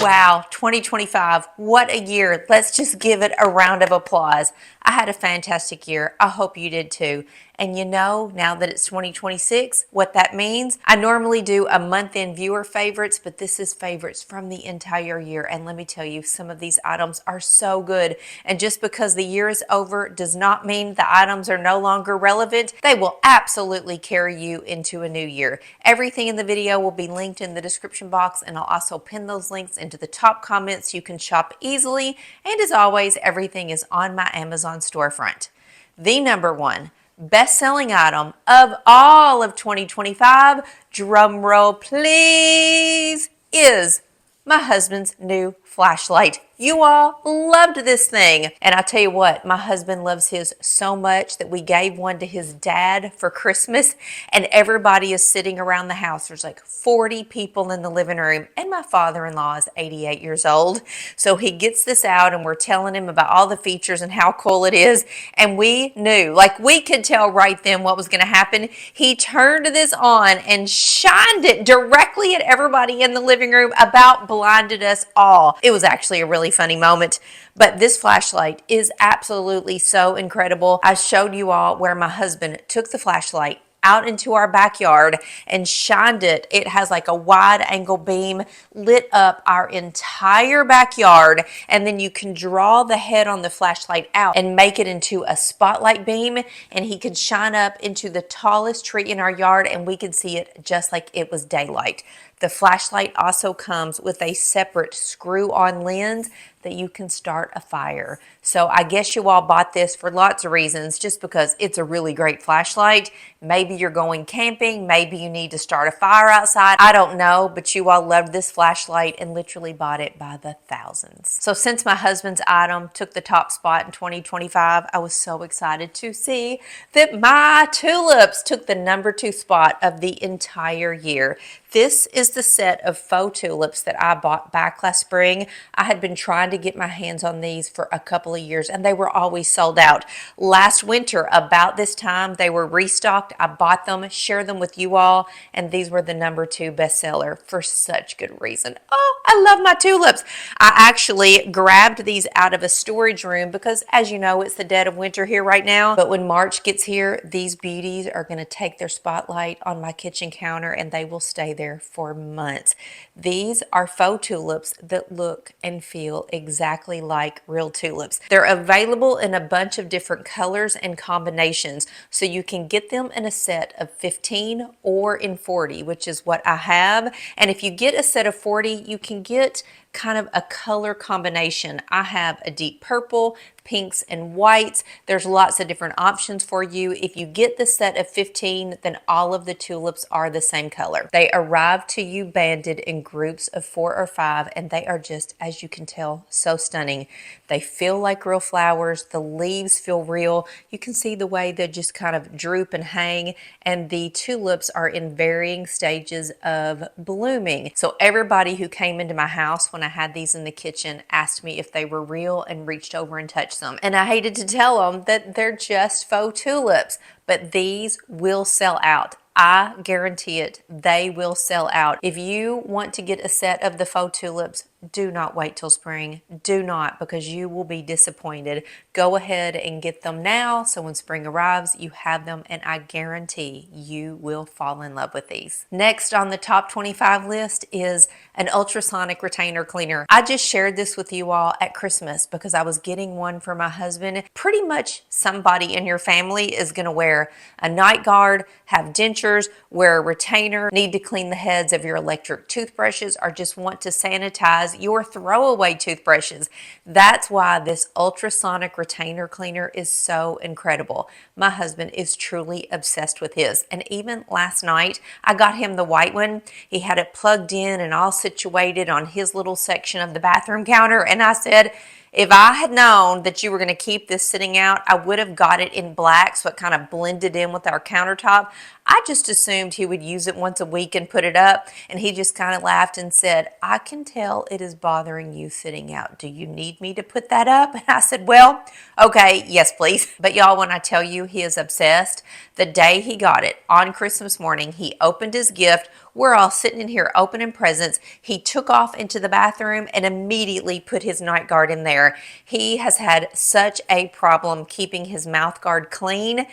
Wow, 2025, what a year. Let's just give it a round of applause. I had a fantastic year. I hope you did too. And you know, now that it's 2026, what that means, I normally do a month-end viewer favorites, but this is favorites from the entire year. And let me tell you, some of these items are so good. And just because the year is over does not mean the items are no longer relevant. They will absolutely carry you into a new year. Everything in the video will be linked in the description box, and I'll also pin those links into the top comments so you can shop easily. And as always, everything is on my Amazon storefront. The number one best-selling item of all of 2025, drum roll please, is my husband's new flashlight. You all loved this thing. And I'll tell you what, my husband loves his so much that we gave one to his dad for Christmas, and everybody is sitting around the house. There's like 40 people in the living room, and my father-in-law is 88 years old. So he gets this out and we're telling him about all the features and how cool it is. And we knew, like we could tell right then what was going to happen. He turned this on and shined it directly at everybody in the living room, about blinded us all. It was actually a really funny moment, but this flashlight is absolutely so incredible. I showed you all where my husband took the flashlight out into our backyard and shined it. It has like a wide angle beam, lit up our entire backyard, and then you can draw the head on the flashlight out and make it into a spotlight beam, and he could shine up into the tallest tree in our yard and we could see it just like it was daylight. The flashlight also comes with a separate screw-on lens that you can start a fire. So I guess you all bought this for lots of reasons, just because it's a really great flashlight. Maybe you're going camping, maybe you need to start a fire outside. I don't know, but you all loved this flashlight and literally bought it by the thousands. So since my husband's item took the top spot in 2025, I was so excited to see that my tulips took the number 2 spot of the entire year. This is the set of faux tulips that I bought back last spring. I had been trying to get my hands on these for a couple of years and they were always sold out. Last winter, about this time, they were restocked. I bought them, shared them with you all, and these were the number 2 bestseller for such good reason. Oh, I love my tulips. I actually grabbed these out of a storage room because, as you know, it's the dead of winter here right now. But when March gets here, these beauties are going to take their spotlight on my kitchen counter and they will stay there for months. These are faux tulips that look and feel exactly like real tulips. They're available in a bunch of different colors and combinations, so you can get them in a set of 15 or in 40, which is what I have. And if you get a set of 40, you can get kind of a color combination. I have a deep purple, pinks and whites. There's lots of different options for you. If you get the set of 15, then all of the tulips are the same color. They arrive to you banded in groups of 4 or 5, and they are just, as you can tell, so stunning. They feel like real flowers. The leaves feel real. You can see the way they just kind of droop and hang, and the tulips are in varying stages of blooming. So everybody who came into my house when I had these in the kitchen asked me if they were real and reached over and touched them. And I hated to tell them that they're just faux tulips, but these will sell out. I guarantee it, they will sell out. If you want to get a set of the faux tulips, do not wait till spring. Do not, because you will be disappointed. Go ahead and get them now, so when spring arrives, you have them, and I guarantee you will fall in love with these. Next on the top 25 list is an ultrasonic retainer cleaner. I just shared this with you all at Christmas because I was getting one for my husband. Pretty much somebody in your family is going to wear a night guard, have dentures, wear a retainer, need to clean the heads of your electric toothbrushes, or just want to sanitize your throwaway toothbrushes. That's why this ultrasonic retainer cleaner is so incredible. My husband is truly obsessed with his. And even last night, I got him the white one. He had it plugged in and all situated on his little section of the bathroom counter. And I said, if I had known that you were going to keep this sitting out, I would have got it in black so it kind of blended in with our countertop. I just assumed he would use it once a week and put it up, and he just kind of laughed and said, I can tell it is bothering you sitting out. Do you need me to put that up? And I said, well, okay, yes, please. But y'all, when I tell you he is obsessed, the day he got it on Christmas morning, he opened his gift. We're all sitting in here opening presents. He took off into the bathroom and immediately put his night guard in there. He has had such a problem keeping his mouth guard clean,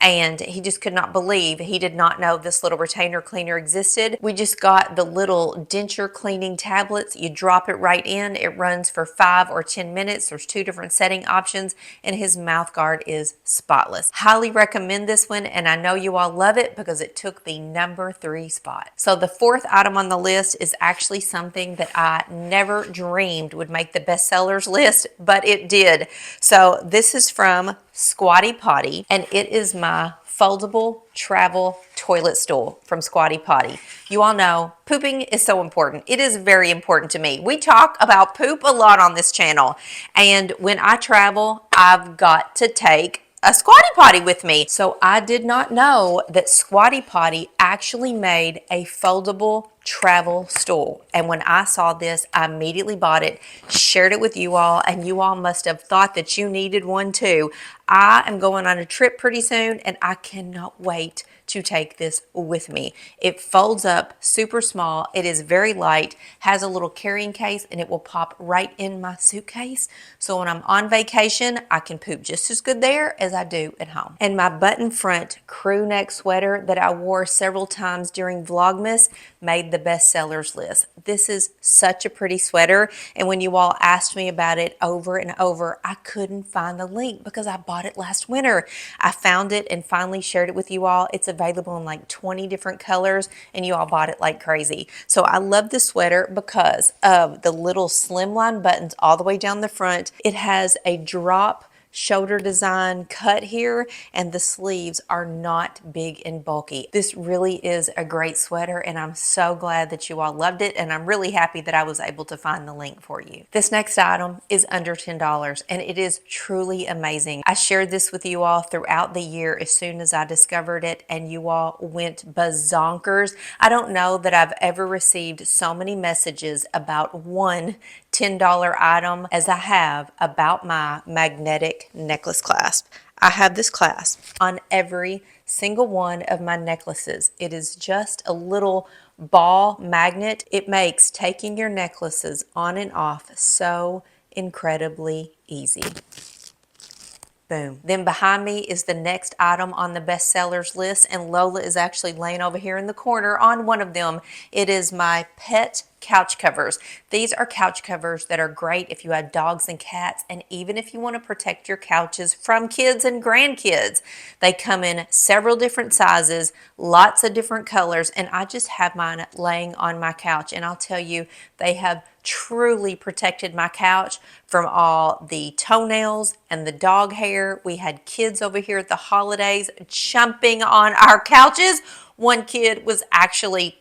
and he just could not believe, he did not know this little retainer cleaner existed. We just got the little denture cleaning tablets. You drop it right in. It runs for 5 or 10 minutes. There's 2 different setting options, and his mouth guard is spotless. Highly recommend this one, and I know you all love it because it took the number 3 spot. So the 4th item on the list is actually something that I never dreamed would make the bestsellers list, but it did. So this is from Squatty Potty, and it is my foldable travel toilet stool from Squatty Potty. You all know pooping is so important. It is very important to me. We talk about poop a lot on this channel, and when I travel, I've got to take a Squatty Potty with me. So I did not know that Squatty Potty actually made a foldable travel stool. And when I saw this, I immediately bought it, shared it with you all, and you all must have thought that you needed one too. I am going on a trip pretty soon, and I cannot wait to take this with me. It folds up super small. It is very light, has a little carrying case, and it will pop right in my suitcase. So when I'm on vacation, I can poop just as good there as I do at home. And my button front crew neck sweater that I wore several times during Vlogmas made the bestsellers list. This is such a pretty sweater, and when you all asked me about it over and over, I couldn't find the link because I bought it last winter. I found it and finally shared it with you all. It's available in like 20 different colors, and you all bought it like crazy. So I love this sweater because of the little slimline buttons all the way down the front. It has a drop shoulder design cut here, and the sleeves are not big and bulky. This really is a great sweater, and I'm so glad that you all loved it, and I'm really happy that I was able to find the link for you. This next item is under $10, and it is truly amazing. I shared this with you all throughout the year as soon as I discovered it, and you all went bazonkers. I don't know that I've ever received so many messages about one $10 item as I have about my magnetic necklace clasp. I have this clasp on every single one of my necklaces. It is just a little ball magnet. It makes taking your necklaces on and off so incredibly easy. Boom. Then behind me is the next item on the bestsellers list, and Lola is actually laying over here in the corner on one of them. It is my pet couch covers. These are couch covers that are great if you have dogs and cats, and even if you want to protect your couches from kids and grandkids. They come in several different sizes, lots of different colors, and I just have mine laying on my couch, and I'll tell you, they have truly protected my couch from all the toenails and the dog hair. We had kids over here at the holidays jumping on our couches. One kid was actually,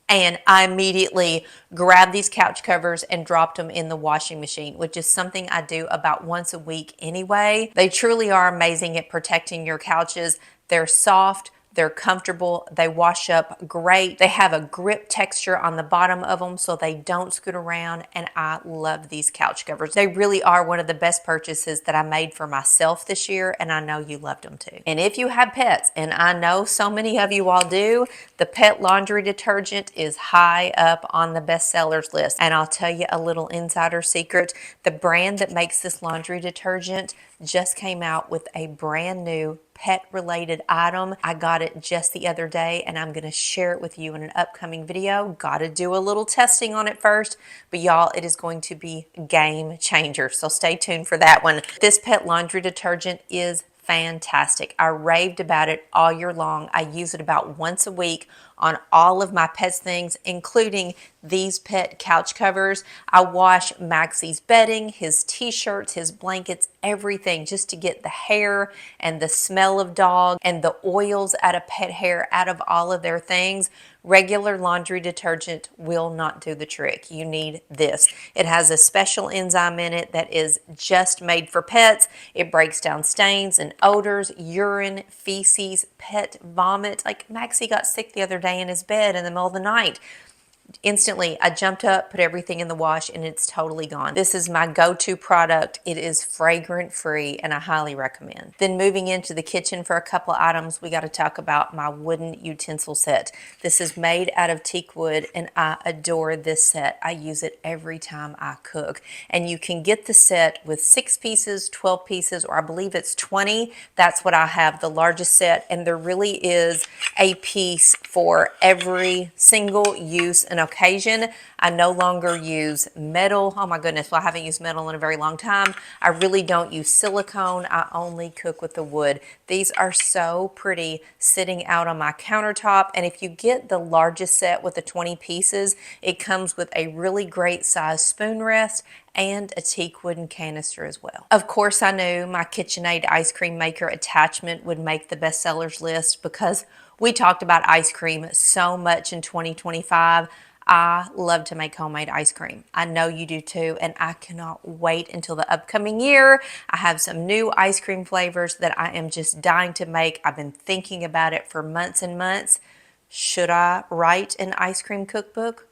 and I immediately grabbed these couch covers and dropped them in the washing machine, which is something I do about once a week anyway. They truly are amazing at protecting your couches. They're soft, they're comfortable, they wash up great. They have a grip texture on the bottom of them so they don't scoot around, and I love these couch covers. They really are one of the best purchases that I made for myself this year, and I know you loved them too. And if you have pets, and I know so many of you all do, the pet laundry detergent is high up on the bestsellers list. And I'll tell you a little insider secret. The brand that makes this laundry detergent just came out with a brand new pet related item. I got it just the other day, and I'm going to share it with you in an upcoming video. Got to do a little testing on it first, but y'all, it is going to be a game changer. So stay tuned for that one. This pet laundry detergent is fantastic. I raved about it all year long. I use it about once a week on all of my pets things, including these pet couch covers. I wash Maxie's bedding, his t-shirts, his blankets everything just to get the hair and the smell of dog and the oils out of pet hair out of all of their things. Regular laundry detergent will not do the trick. You need this. It has a special enzyme in it that is just made for pets. It breaks down stains and odors, urine, feces, pet vomit. Like Maxie got sick the other day in his bed in the middle of the night. Instantly, I jumped up, put everything in the wash, and it's totally gone. This is my go-to product. It is fragrant free, and I highly recommend. Then moving into the kitchen for a couple of items, we got to talk about my wooden utensil set. This is made out of teak wood, and I adore this set. I use it every time I cook. And you can get the set with 6 pieces, 12 pieces, or I believe it's 20. That's what I have, the largest set, and there really is a piece for every single use and occasion. I no longer use metal. Oh my goodness, well, I haven't used metal in a very long time. I really don't use silicone. I only cook with the wood. These are so pretty sitting out on my countertop. And if you get the largest set with the 20 pieces, it comes with a really great size spoon rest and a teak wooden canister as well. Of course, I knew my KitchenAid ice cream maker attachment would make the bestsellers list because we talked about ice cream so much in 2025. I love to make homemade ice cream. I know you do too, and I cannot wait until the upcoming year. I have some new ice cream flavors that I am just dying to make. I've been thinking about it for months and months. Should I write an ice cream cookbook?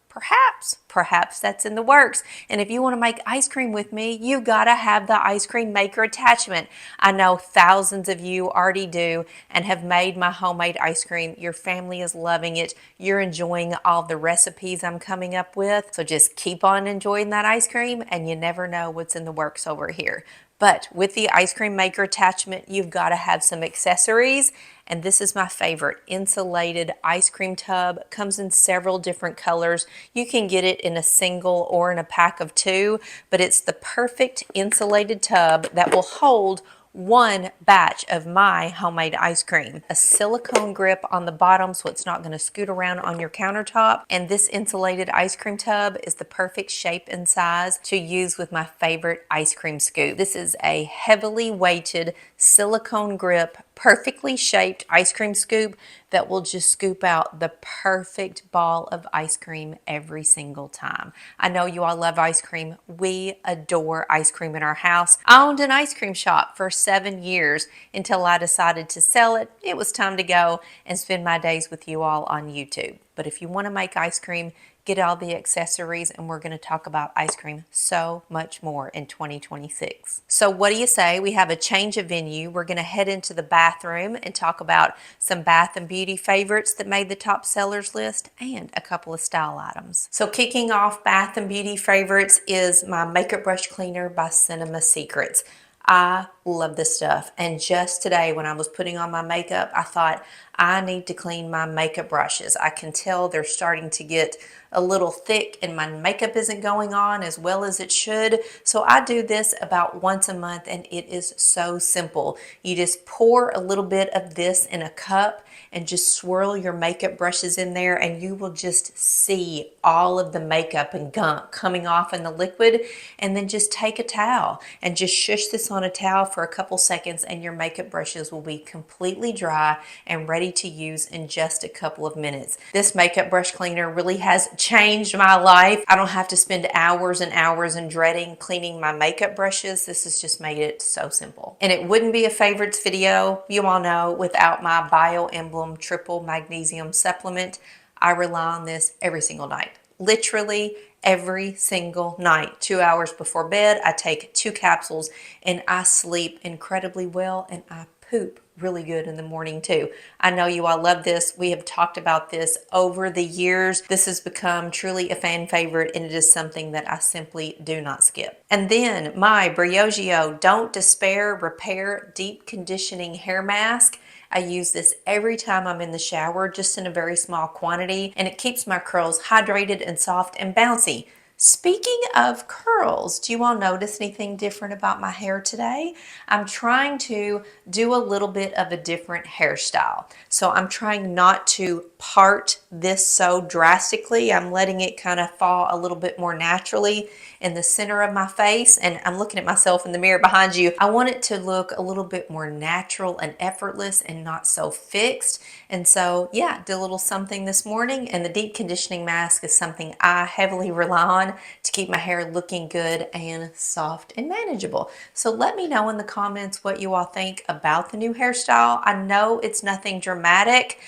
Perhaps that's in the works. And if you want to make ice cream with me, you gotta have the ice cream maker attachment. I know thousands of you already do and have made my homemade ice cream. Your family is loving it. You're enjoying all the recipes I'm coming up with. So just keep on enjoying that ice cream, and you never know what's in the works over here. But with the ice cream maker attachment, you've got to have some accessories. And this is my favorite, insulated ice cream tub. Comes in several different colors. You can get it in a single or in a pack of 2, but it's the perfect insulated tub that will hold one batch of my homemade ice cream. A silicone grip on the bottom so it's not going to scoot around on your countertop. And this insulated ice cream tub is the perfect shape and size to use with my favorite ice cream scoop. This is a heavily weighted silicone grip, perfectly shaped ice cream scoop that will just scoop out the perfect ball of ice cream every single time. I know you all love ice cream. We adore ice cream in our house. I owned an ice cream shop for 7 years until I decided to sell it. It was time to go and spend my days with you all on YouTube. But if you want to make ice cream, get all the accessories, and we're going to talk about ice cream so much more in 2026. So what do you say? We have a change of venue. We're going to head into the bathroom and talk about some bath and beauty favorites that made the top sellers list and a couple of style items. So kicking off bath and beauty favorites is my makeup brush cleaner by Cinema Secrets. I love this stuff. And just today when I was putting on my makeup, I thought I need to clean my makeup brushes. I can tell they're starting to get a little thick and my makeup isn't going on as well as it should. So I do this about once a month, and it is so simple. You just pour a little bit of this in a cup and just swirl your makeup brushes in there, and you will just see all of the makeup and gunk coming off in the liquid. And then just take a towel and just shush this on a towel for a couple seconds, and your makeup brushes will be completely dry and ready to use in just a couple of minutes. This makeup brush cleaner really has changed my life. I don't have to spend hours and hours and dreading cleaning my makeup brushes. This has just made it so simple. And it wouldn't be a favorites video, you all know, without my Bio Emblem triple magnesium supplement. I rely on this every single night. Literally every single night. 2 hours before bed, I take 2 capsules and I sleep incredibly well, and I poop really good in the morning too. I know you all love this. We have talked about this over the years. This has become truly a fan favorite, and it is something that I simply do not skip. And then my Briogeo Don't Despair Repair Deep Conditioning Hair Mask. I use this every time I'm in the shower, just in a very small quantity, and it keeps my curls hydrated and soft and bouncy. Speaking of curls, do you all notice anything different about my hair today? I'm trying to do a little bit of a different hairstyle. So I'm trying not to part this so drastically. I'm letting it kind of fall a little bit more naturally in the center of my face, and I'm looking at myself in the mirror behind you. I want it to look a little bit more natural and effortless and not so fixed. And so yeah, did a little something this morning, and the deep conditioning mask is something I heavily rely on to keep my hair looking good and soft and manageable. So let me know in the comments what you all think about the new hairstyle. I know it's nothing dramatic,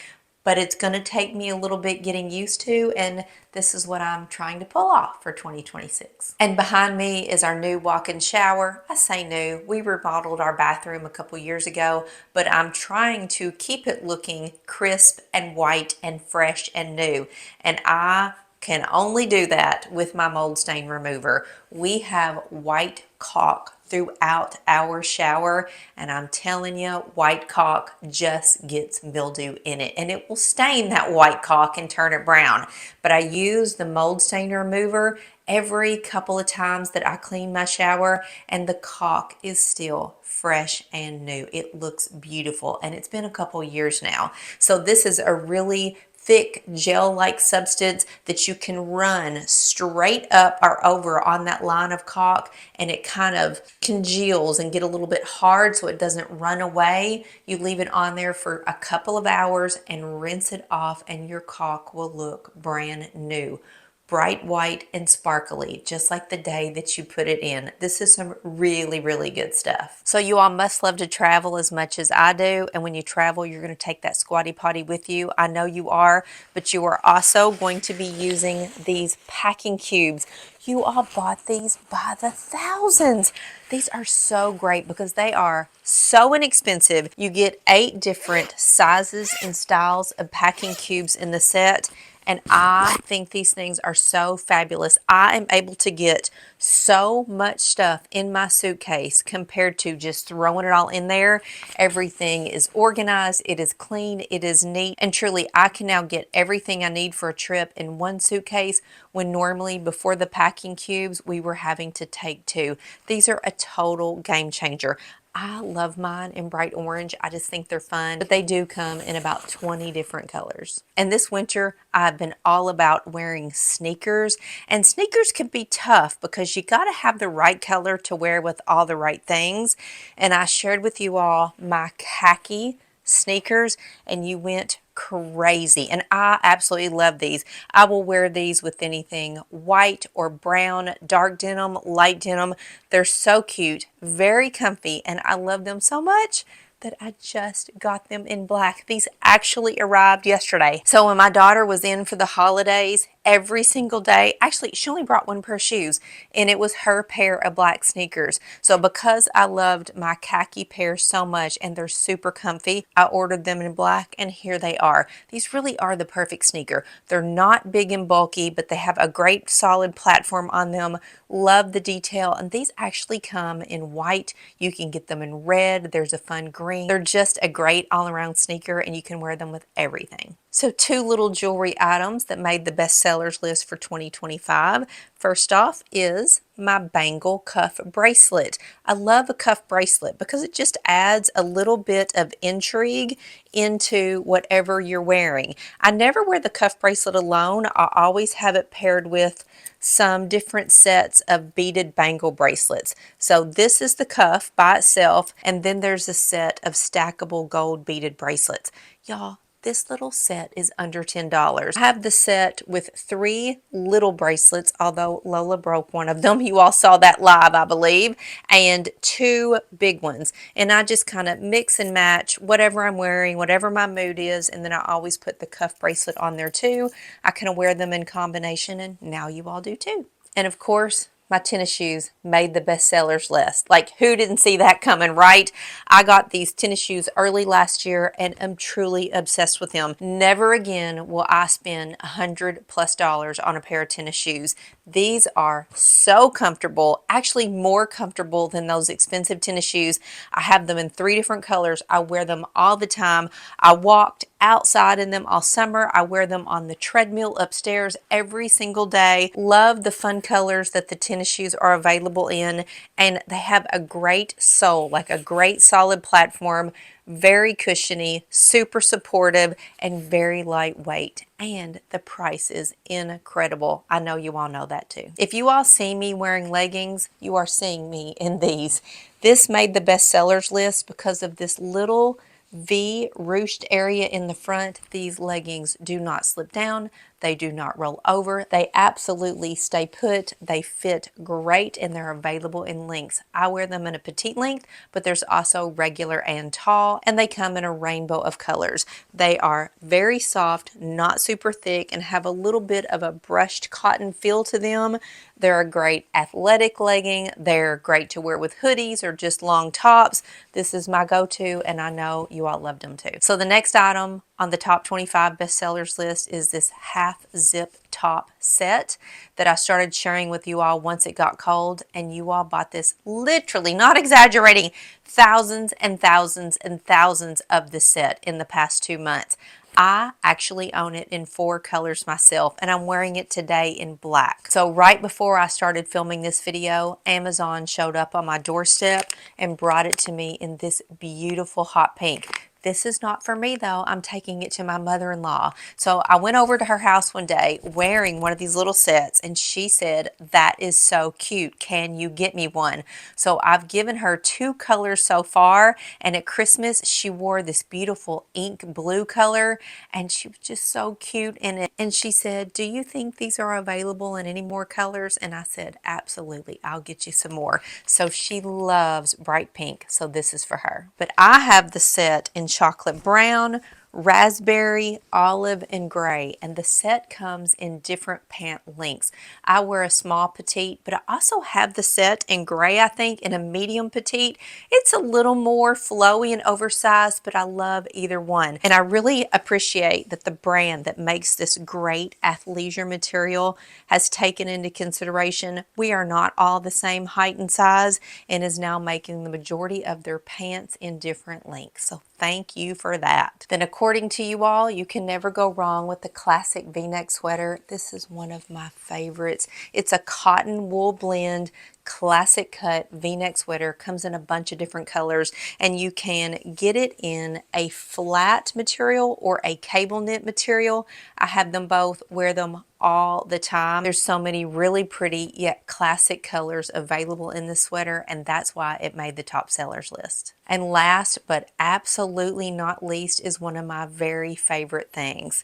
but it's going to take me a little bit getting used to, and this is what I'm trying to pull off for 2026. And behind me is our new walk-in shower. I say new, we remodeled our bathroom a couple years ago, but I'm trying to keep it looking crisp and white and fresh and new. And I can only do that with my mold stain remover. We have white caulk throughout our shower, and I'm telling you, white caulk just gets mildew in it, and it will stain that white caulk and turn it brown. But I use the mold stain remover every couple of times that I clean my shower, and the caulk is still fresh and new. It looks beautiful, and it's been a couple years now. So this is a really thick gel-like substance that you can run straight up or over on that line of caulk, and it kind of congeals and get a little bit hard so it doesn't run away. You leave it on there for a couple of hours and rinse it off, and your caulk will look brand new. Bright white and sparkly, just like the day that you put it in. This is some really, really good stuff. So you all must love to travel as much as I do. And when you travel, you're going to take that squatty potty with you. I know you are, but you are also going to be using these packing cubes. You all bought these by the thousands. These are so great because they are so inexpensive. You get 8 different sizes and styles of packing cubes in the set. And I think these things are so fabulous. I am able to get so much stuff in my suitcase compared to just throwing it all in there. Everything is organized, it is clean, it is neat, and truly I can now get everything I need for a trip in one suitcase when normally before the packing cubes we were having to take 2. These are a total game changer. I love mine in bright orange. I just think they're fun, but they do come in about 20 different colors. And this winter, I've been all about wearing sneakers, and sneakers can be tough because you got to have the right color to wear with all the right things. And I shared with you all my khaki sneakers, and you went crazy, and I absolutely love these. I will wear these with anything white or brown, dark denim, light denim. They're so cute, very comfy, and I love them so much that I just got them in black. These actually arrived yesterday. So when my daughter was in for the holidays, every single day, actually she only brought 1 pair of shoes, and it was her pair of black sneakers. So because I loved my khaki pair so much and they're super comfy, I ordered them in black, and here they are. These really are the perfect sneaker. They're not big and bulky, but they have a great solid platform on them. Love the detail, and these actually come in white. You can get them in red. There's a fun green. They're just a great all-around sneaker, and you can wear them with everything. So 2 little jewelry items that made the bestsellers list for 2025. First off is my bangle cuff bracelet. I love a cuff bracelet because it just adds a little bit of intrigue into whatever you're wearing. I never wear the cuff bracelet alone. I always have it paired with some different sets of beaded bangle bracelets. So this is the cuff by itself, and then there's a set of stackable gold beaded bracelets. Y'all, this little set is under $10. I have the set with 3 little bracelets, although Lola broke one of them. You all saw that live, I believe, and 2 big ones. And I just kind of mix and match whatever I'm wearing, whatever my mood is, and then I always put the cuff bracelet on there too. I kind of wear them in combination, and now you all do too. And of course, my tennis shoes made the bestsellers list. Like, who didn't see that coming, right? I got these tennis shoes early last year and am truly obsessed with them. Never again will I spend $100+ on a pair of tennis shoes. These are so comfortable, actually more comfortable than those expensive tennis shoes. I have them in 3 different colors. I wear them all the time. I walked outside in them all summer. I wear them on the treadmill upstairs every single day. Love the fun colors that the tennis tennis shoes are available in, and they have a great sole, like a great solid platform, very cushiony, super supportive, and very lightweight. And the price is incredible. I know you all know that too. If you all see me wearing leggings, you are seeing me in these. This made the bestsellers list because of this little V ruched area in the front. These leggings do not slip down. They do not roll over. They absolutely stay put. They fit great, and they're available in lengths. I wear them in a petite length, but there's also regular and tall, and they come in a rainbow of colors. They are very soft, not super thick, and have a little bit of a brushed cotton feel to them. They're a great athletic legging. They're great to wear with hoodies or just long tops. This is my go-to, and I know you all loved them too. So the next item on the top 25 bestsellers list is this half zip top set that I started sharing with you all once it got cold, and you all bought this, literally, not exaggerating, thousands and thousands and thousands of the set in the past 2 months. I actually own it in 4 colors myself, and I'm wearing it today in black. So right before I started filming this video, Amazon showed up on my doorstep and brought it to me in this beautiful hot pink. This is not for me though. I'm taking it to my mother-in-law. So I went over to her house one day wearing one of these little sets, and she said, "That is so cute. Can you get me one?" So I've given her 2 colors so far, and at Christmas she wore this beautiful ink blue color, and she was just so cute in it. And she said, "Do you think these are available in any more colors?" And I said, "Absolutely. I'll get you some more." So she loves bright pink, so this is for her. But I have the set in chocolate brown, raspberry, olive, and gray, and the set comes in different pant lengths. I wear a small petite, but I also have the set in gray, I think, in a medium petite. It's a little more flowy and oversized, but I love either one. And I really appreciate that the brand that makes this great athleisure material has taken into consideration we are not all the same height and size, and is now making the majority of their pants in different lengths. So thank you for that. Then according to you all, you can never go wrong with the classic V-neck sweater. This is one of my favorites. It's a cotton wool blend, classic cut V-neck sweater. Comes in a bunch of different colors, and you can get it in a flat material or a cable knit material. I have them both, wear them all the time. There's so many really pretty yet classic colors available in the sweater, and that's why it made the top sellers list. And last but absolutely not least is one of my very favorite things.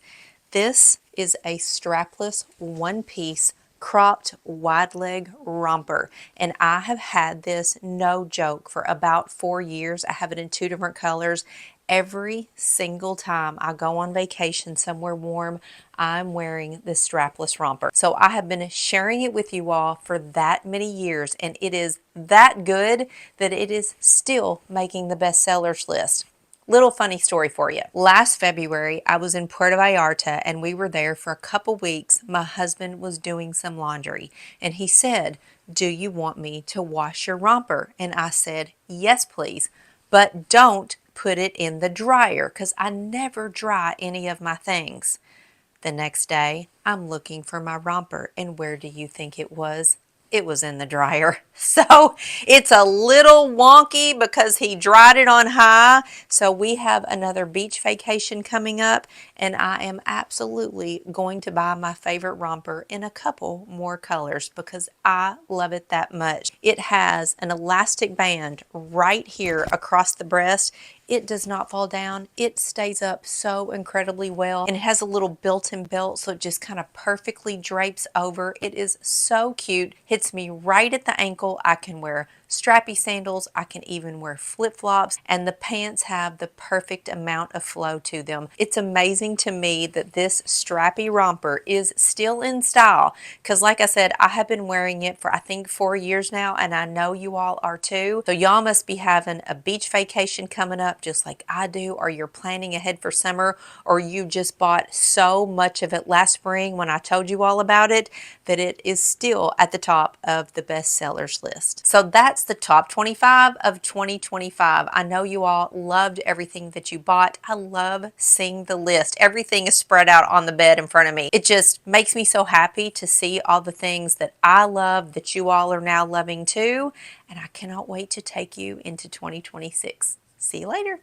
This is a strapless one-piece cropped wide leg romper, and I have had this, no joke, for about 4 years. I have it in 2 different colors. Every single time I go on vacation somewhere warm, I'm wearing this strapless romper. So I have been sharing it with you all for that many years, and it is that good that it is still making the bestsellers list. Little funny story for you. Last February, I was in Puerto Vallarta, and we were there for a couple weeks. My husband was doing some laundry, and he said, "Do you want me to wash your romper?" And I said, "Yes, please, but don't put it in the dryer," because I never dry any of my things. The next day, I'm looking for my romper, and where do you think it was? It was in the dryer. So it's a little wonky because he dried it on high. So we have another beach vacation coming up, and I am absolutely going to buy my favorite romper in a couple more colors because I love it that much. It has an elastic band right here across the breast. It does not fall down. It stays up so incredibly well, and it has a little built-in belt, so it just kind of perfectly drapes over. It is so cute. Hits me right at the ankle. I can wear strappy sandals. I can even wear flip-flops, and the pants have the perfect amount of flow to them. It's amazing to me that this strappy romper is still in style, because like I said, I have been wearing it for I think 4 years now, and I know you all are too. So y'all must be having a beach vacation coming up. just like I do, or you're planning ahead for summer, or you just bought so much of it last spring when I told you all about it, that it is still at the top of the bestsellers list. So that's the top 25 of 2025. I know you all loved everything that you bought. I love seeing the list. Everything is spread out on the bed in front of me. It just makes me so happy to see all the things that I love that you all are now loving too. And I cannot wait to take you into 2026. See you later.